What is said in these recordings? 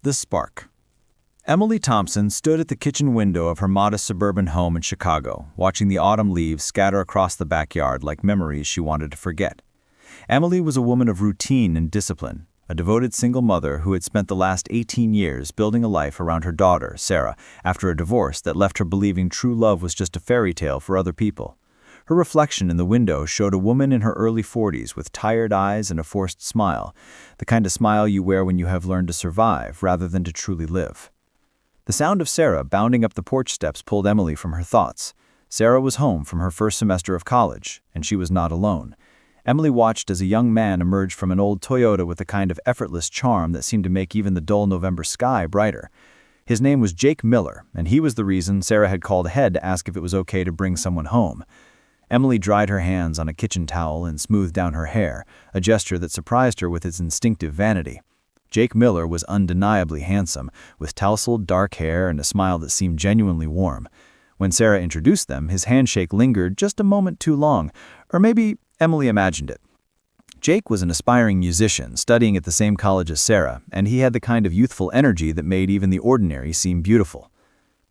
The Spark. Emily Thompson stood at the kitchen window of her modest suburban home in Chicago, watching the autumn leaves scatter across the backyard like memories she wanted to forget. Emily was a woman of routine and discipline, a devoted single mother who had spent the last 18 years building a life around her daughter, Sarah, after a divorce that left her believing true love was just a fairy tale for other people. Her reflection in the window showed a woman in her early 40s with tired eyes and a forced smile, the kind of smile you wear when you have learned to survive rather than to truly live. The sound of Sarah bounding up the porch steps pulled Emily from her thoughts. Sarah was home from her first semester of college, and she was not alone. Emily watched as a young man emerged from an old Toyota with a kind of effortless charm that seemed to make even the dull November sky brighter. His name was Jake Miller, and he was the reason Sarah had called ahead to ask if it was okay to bring someone home. Emily dried her hands on a kitchen towel and smoothed down her hair, a gesture that surprised her with its instinctive vanity. Jake Miller was undeniably handsome, with tousled dark hair and a smile that seemed genuinely warm. When Sarah introduced them, his handshake lingered just a moment too long, or maybe Emily imagined it. Jake was an aspiring musician, studying at the same college as Sarah, and he had the kind of youthful energy that made even the ordinary seem beautiful.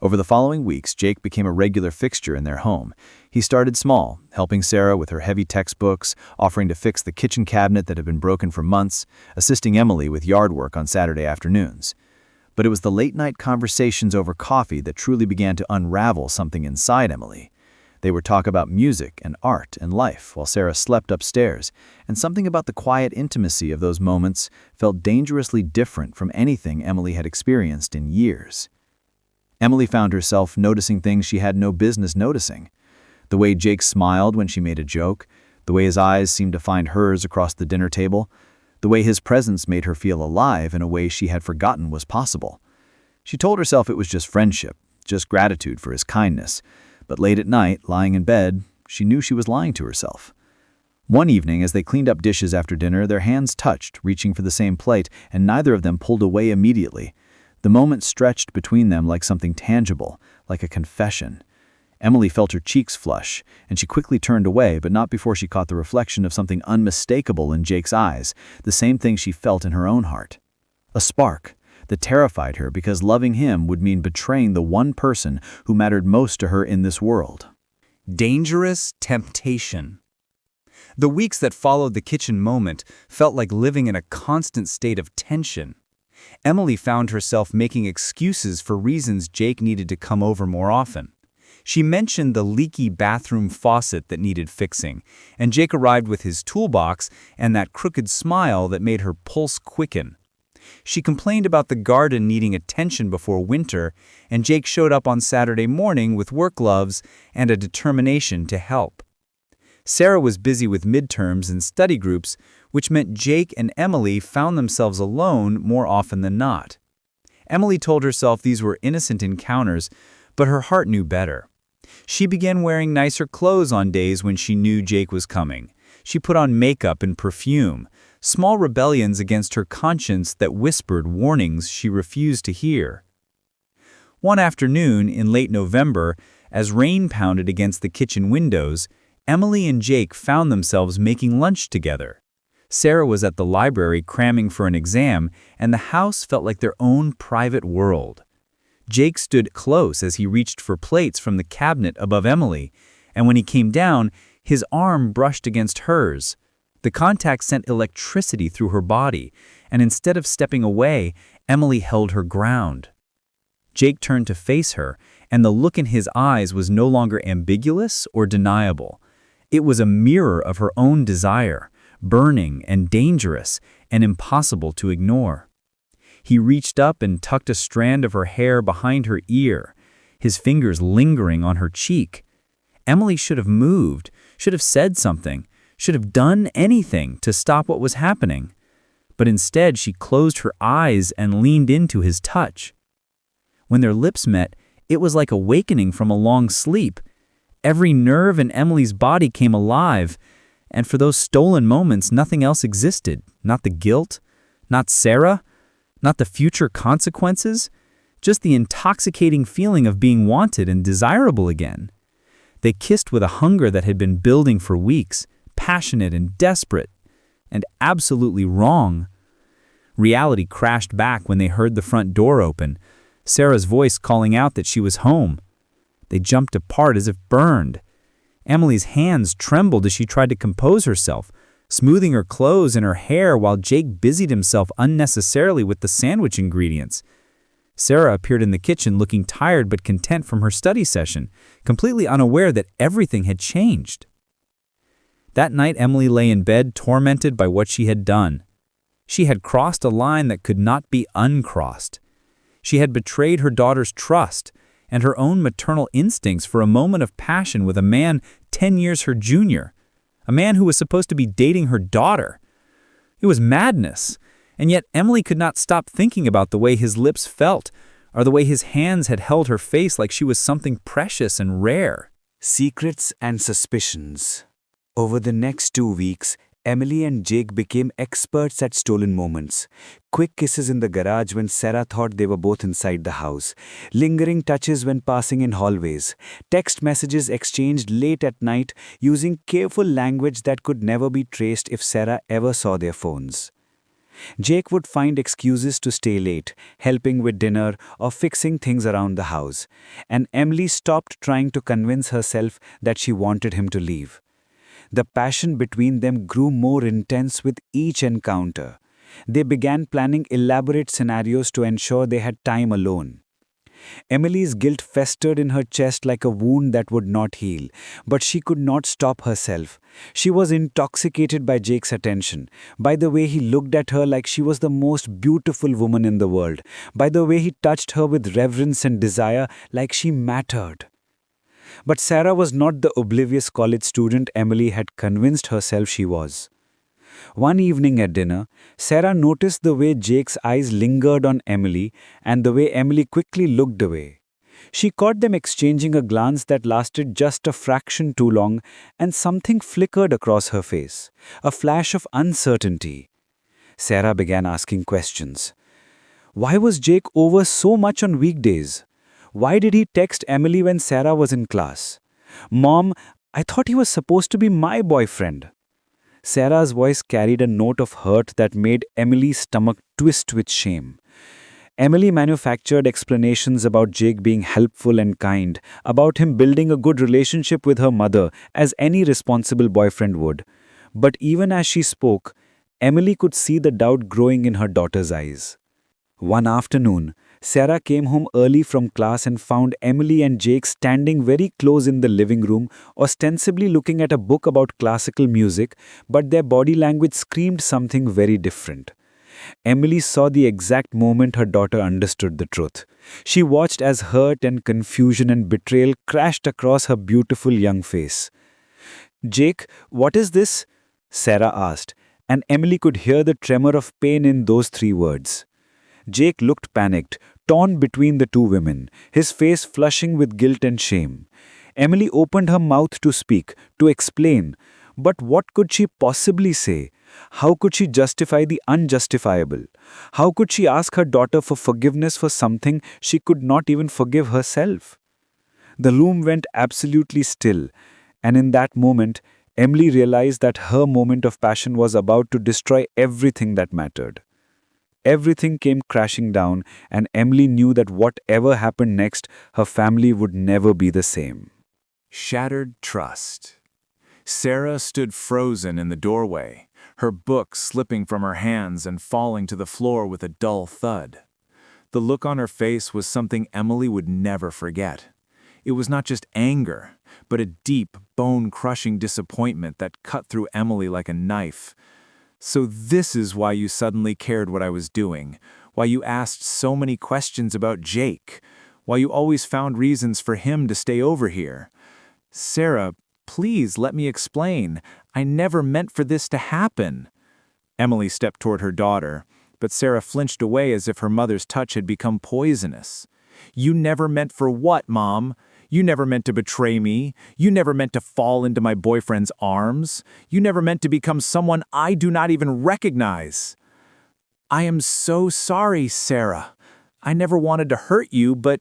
Over the following weeks, Jake became a regular fixture in their home. He started small, helping Sarah with her heavy textbooks, offering to fix the kitchen cabinet that had been broken for months, assisting Emily with yard work on Saturday afternoons. But it was the late-night conversations over coffee that truly began to unravel something inside Emily. They would talk about music and art and life while Sarah slept upstairs, and something about the quiet intimacy of those moments felt dangerously different from anything Emily had experienced in years. Emily found herself noticing things she had no business noticing. The way Jake smiled when she made a joke, the way his eyes seemed to find hers across the dinner table, the way his presence made her feel alive in a way she had forgotten was possible. She told herself it was just friendship, just gratitude for his kindness, but late at night, lying in bed, she knew she was lying to herself. One evening, as they cleaned up dishes after dinner, their hands touched, reaching for the same plate, and neither of them pulled away immediately. The moment stretched between them like something tangible, like a confession. Emily felt her cheeks flush, and she quickly turned away, but not before she caught the reflection of something unmistakable in Jake's eyes, the same thing she felt in her own heart. A spark that terrified her because loving him would mean betraying the one person who mattered most to her in this world. Dangerous temptation. The weeks that followed the kitchen moment felt like living in a constant state of tension. Emily found herself making excuses for reasons Jake needed to come over more often. She mentioned the leaky bathroom faucet that needed fixing, and Jake arrived with his toolbox and that crooked smile that made her pulse quicken. She complained about the garden needing attention before winter, and Jake showed up on Saturday morning with work gloves and a determination to help. Sarah was busy with midterms and study groups, which meant Jake and Emily found themselves alone more often than not. Emily told herself these were innocent encounters, but her heart knew better. She began wearing nicer clothes on days when she knew Jake was coming. She put on makeup and perfume, small rebellions against her conscience that whispered warnings she refused to hear. One afternoon in late November, as rain pounded against the kitchen windows, Emily and Jake found themselves making lunch together. Sarah was at the library cramming for an exam, and the house felt like their own private world. Jake stood close as he reached for plates from the cabinet above Emily, and when he came down, his arm brushed against hers. The contact sent electricity through her body, and instead of stepping away, Emily held her ground. Jake turned to face her, and the look in his eyes was no longer ambiguous or deniable. It was a mirror of her own desire, burning and dangerous and impossible to ignore. He reached up and tucked a strand of her hair behind her ear, his fingers lingering on her cheek. Emily should have moved, should have said something, should have done anything to stop what was happening. But instead, she closed her eyes and leaned into his touch. When their lips met, it was like awakening from a long sleep. Every nerve in Emily's body came alive, and for those stolen moments, nothing else existed. Not the guilt, not Sarah, not the future consequences, just the intoxicating feeling of being wanted and desirable again. They kissed with a hunger that had been building for weeks, passionate and desperate, and absolutely wrong. Reality crashed back when they heard the front door open, Sarah's voice calling out that she was home. They jumped apart as if burned. Emily's hands trembled as she tried to compose herself, smoothing her clothes and her hair while Jake busied himself unnecessarily with the sandwich ingredients. Sarah appeared in the kitchen looking tired but content from her study session, completely unaware that everything had changed. That night, Emily lay in bed tormented by what she had done. She had crossed a line that could not be uncrossed. She had betrayed her daughter's trust and her own maternal instincts for a moment of passion with a man 10 years her junior, a man who was supposed to be dating her daughter. It was madness, and yet Emily could not stop thinking about the way his lips felt, or the way his hands had held her face like she was something precious and rare. Secrets and suspicions. Over the next 2 weeks, Emily and Jake became experts at stolen moments. Quick kisses in the garage when Sarah thought they were both inside the house. Lingering touches when passing in hallways. Text messages exchanged late at night using careful language that could never be traced if Sarah ever saw their phones. Jake would find excuses to stay late, helping with dinner or fixing things around the house. And Emily stopped trying to convince herself that she wanted him to leave. The passion between them grew more intense with each encounter. They began planning elaborate scenarios to ensure they had time alone. Emily's guilt festered in her chest like a wound that would not heal, but she could not stop herself. She was intoxicated by Jake's attention, by the way he looked at her like she was the most beautiful woman in the world, by the way he touched her with reverence and desire like she mattered. But Sarah was not the oblivious college student Emily had convinced herself she was. One evening at dinner, Sarah noticed the way Jake's eyes lingered on Emily and the way Emily quickly looked away. She caught them exchanging a glance that lasted just a fraction too long, and something flickered across her face, a flash of uncertainty. Sarah began asking questions. Why was Jake over so much on weekdays? Why did he text Emily when Sarah was in class? Mom, I thought he was supposed to be my boyfriend. Sarah's voice carried a note of hurt that made Emily's stomach twist with shame. Emily manufactured explanations about Jake being helpful and kind, about him building a good relationship with her mother, as any responsible boyfriend would. But even as she spoke, Emily could see the doubt growing in her daughter's eyes. One afternoon, Sarah came home early from class and found Emily and Jake standing very close in the living room, ostensibly looking at a book about classical music, but their body language screamed something very different. Emily saw the exact moment her daughter understood the truth. She watched as hurt and confusion and betrayal crashed across her beautiful young face. "Jake, what is this?" Sarah asked, and Emily could hear the tremor of pain in those 3 words. Jake looked panicked, torn between the 2 women, his face flushing with guilt and shame. Emily opened her mouth to speak, to explain, but what could she possibly say? How could she justify the unjustifiable? How could she ask her daughter for forgiveness for something she could not even forgive herself? The room went absolutely still, and in that moment, Emily realized that her moment of passion was about to destroy everything that mattered. Everything came crashing down, and Emily knew that whatever happened next, her family would never be the same. Shattered trust. Sarah stood frozen in the doorway, her book slipping from her hands and falling to the floor with a dull thud. The look on her face was something Emily would never forget. It was not just anger, but a deep, bone-crushing disappointment that cut through Emily like a knife. "So this is why you suddenly cared what I was doing, why you asked so many questions about Jake, why you always found reasons for him to stay over here. Sarah, please let me explain. I never meant for this to happen." Emily stepped toward her daughter, but Sarah flinched away as if her mother's touch had become poisonous. "You never meant for what, Mom? You never meant to betray me. You never meant to fall into my boyfriend's arms. You never meant to become someone I do not even recognize." "I am so sorry, Sarah. I never wanted to hurt you, but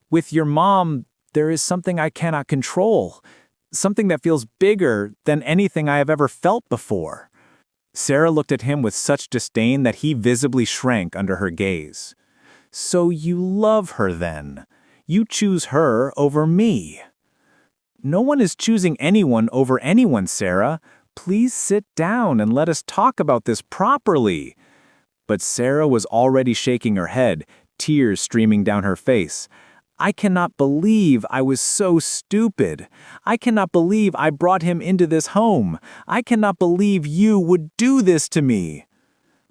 with your mom, there is something I cannot control. Something that feels bigger than anything I have ever felt before." Sarah looked at him with such disdain that he visibly shrank under her gaze. "So you love her then? You choose her over me?" "No one is choosing anyone over anyone, Sarah. Please sit down and let us talk about this properly." But Sarah was already shaking her head, tears streaming down her face. "I cannot believe I was so stupid. I cannot believe I brought him into this home. I cannot believe you would do this to me.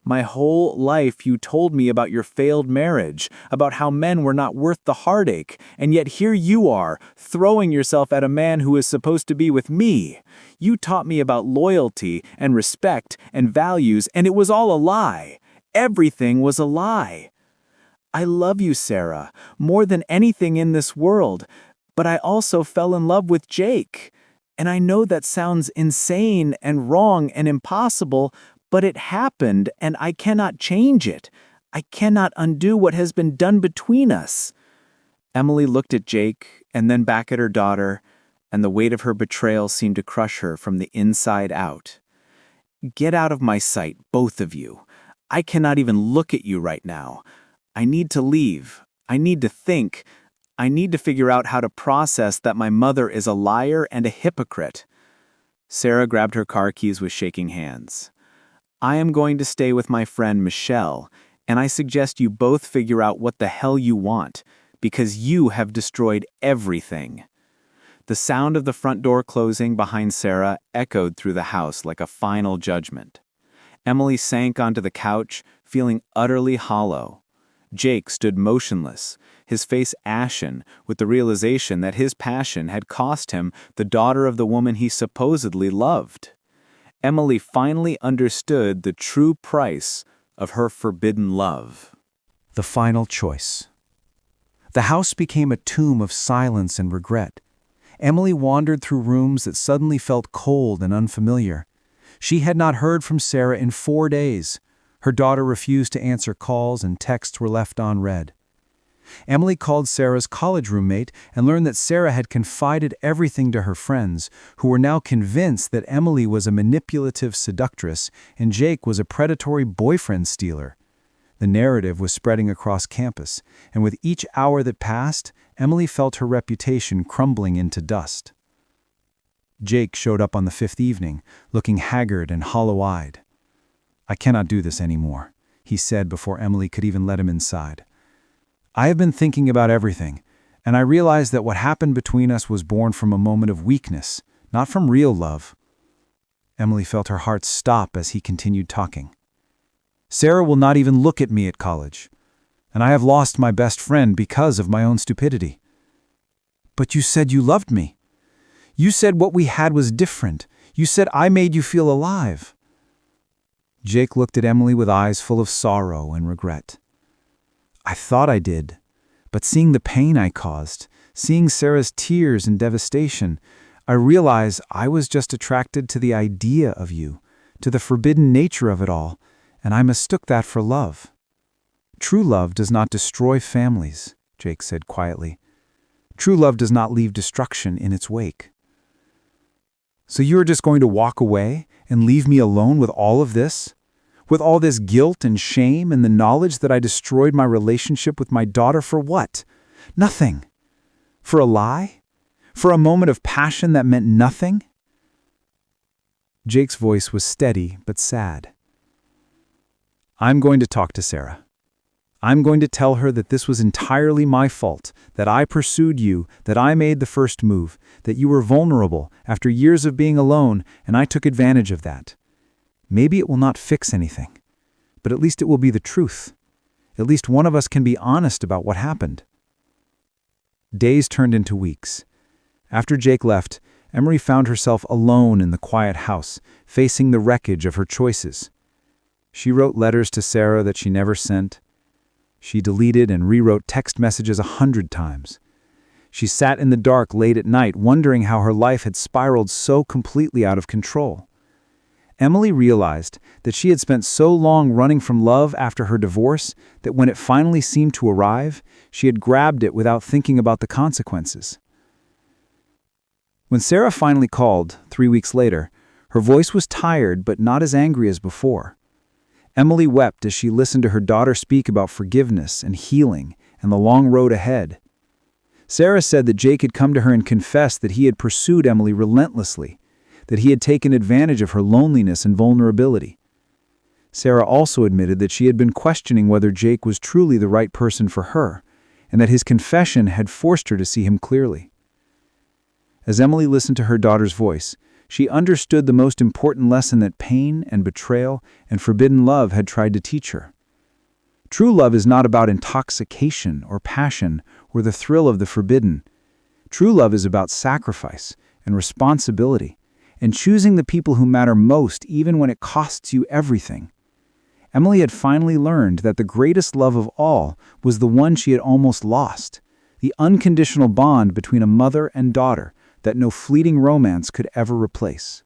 My whole life you told me about your failed marriage, about how men were not worth the heartache, and yet here you are, throwing yourself at a man who is supposed to be with me. You taught me about loyalty and respect and values, and it was all a lie. Everything was a lie. I love you, Sarah, more than anything in this world, but I also fell in love with Jake. And I know that sounds insane and wrong and impossible, but it happened and I cannot change it. I cannot undo what has been done between us." Emily looked at Jake and then back at her daughter, and the weight of her betrayal seemed to crush her from the inside out. "Get out of my sight, both of you. I cannot even look at you right now. I need to leave. I need to think. I need to figure out how to process that my mother is a liar and a hypocrite." Sarah grabbed her car keys with shaking hands. "I am going to stay with my friend Michelle, and I suggest you both figure out what the hell you want, because you have destroyed everything." The sound of the front door closing behind Sarah echoed through the house like a final judgment. Emily sank onto the couch, feeling utterly hollow. Jake stood motionless, his face ashen with the realization that his passion had cost him the daughter of the woman he supposedly loved. Emily finally understood the true price of her forbidden love. The final choice. The house became a tomb of silence and regret. Emily wandered through rooms that suddenly felt cold and unfamiliar. She had not heard from Sarah in 4 days. Her daughter refused to answer calls and texts were left unread. Emily called Sarah's college roommate and learned that Sarah had confided everything to her friends, who were now convinced that Emily was a manipulative seductress and Jake was a predatory boyfriend stealer. The narrative was spreading across campus, and with each hour that passed, Emily felt her reputation crumbling into dust. Jake showed up on the 5th evening, looking haggard and hollow-eyed. "I cannot do this anymore," he said before Emily could even let him inside. "I have been thinking about everything, and I realized that what happened between us was born from a moment of weakness, not from real love." Emily felt her heart stop as he continued talking. "Sarah will not even look at me at college, and I have lost my best friend because of my own stupidity." "But you said you loved me. You said what we had was different. You said I made you feel alive." Jake looked at Emily with eyes full of sorrow and regret. "I thought I did, but seeing the pain I caused, seeing Sarah's tears and devastation, I realized I was just attracted to the idea of you, to the forbidden nature of it all, and I mistook that for love." "True love does not destroy families," Jake said quietly. "True love does not leave destruction in its wake." "So you are just going to walk away and leave me alone with all of this? With all this guilt and shame and the knowledge that I destroyed my relationship with my daughter for what? Nothing. For a lie? For a moment of passion that meant nothing?" Jake's voice was steady but sad. "I'm going to talk to Sarah. I'm going to tell her that this was entirely my fault, that I pursued you, that I made the first move, that you were vulnerable after years of being alone, and I took advantage of that. Maybe it will not fix anything, but at least it will be the truth. At least one of us can be honest about what happened." Days turned into weeks. After Jake left, Emery found herself alone in the quiet house, facing the wreckage of her choices. She wrote letters to Sarah that she never sent. She deleted and rewrote text messages 100 times. She sat in the dark late at night, wondering how her life had spiraled so completely out of control. Emily realized that she had spent so long running from love after her divorce that when it finally seemed to arrive, she had grabbed it without thinking about the consequences. When Sarah finally called, 3 weeks later, Her voice was tired, but not as angry as before. Emily wept as she listened to her daughter speak about forgiveness and healing and the long road ahead. Sarah said that Jake had come to her and confessed that he had pursued Emily relentlessly, that he had taken advantage of her loneliness and vulnerability. Sarah also admitted that she had been questioning whether Jake was truly the right person for her, and that his confession had forced her to see him clearly. As Emily listened to her daughter's voice, she understood the most important lesson that pain and betrayal and forbidden love had tried to teach her. True love is not about intoxication or passion or the thrill of the forbidden. True love is about sacrifice and responsibility and choosing the people who matter most even when it costs you everything. Emily had finally learned that the greatest love of all was the one she had almost lost, the unconditional bond between a mother and daughter that no fleeting romance could ever replace.